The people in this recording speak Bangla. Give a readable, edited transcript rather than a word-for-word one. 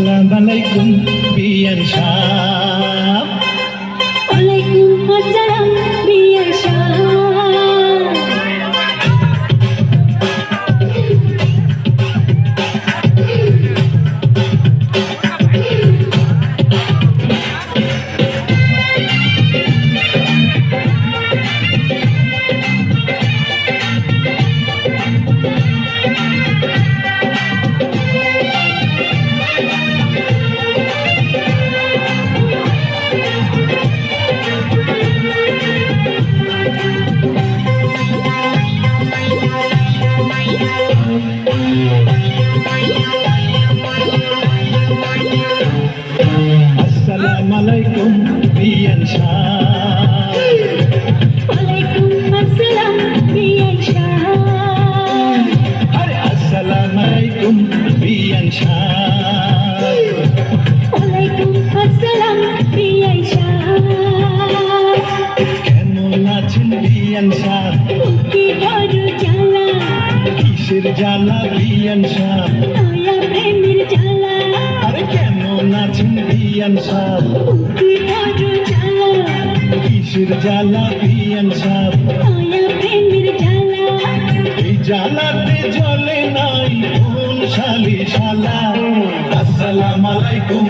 আসসালামু আলাইকুম বিয়ান সাহেব। ওয়ালাইকুম আসসালাম বিয়ান সাহেব। আসসালামু আলাইকুম বিয়ান সাহেব। ওয়ালাইকুম আসসালাম বিয়ান সাহেব। আরে আসসালামু আলাইকুম বিয়ান সাহেব। ওয়ালাইকুম আসসালাম বিয়ান সাহেব। কেমন আছেন বিয়ান সাহেব? বুকে বড় জ্বালা, কিসের জ্বালা বিয়ান সাহেব? নয়া প্রেমের জ্বালা। আরে কেমন আছেন বিয়ান সাহেব? বুকে বড় জ্বালা, কিসের জ্বালা বিয়ান সাহেব? নয়া প্রেমের জ্বালা। এই জ্বালাতে জ্বলে নাই কোন শালি শালা। আসসালামু আলাইকুম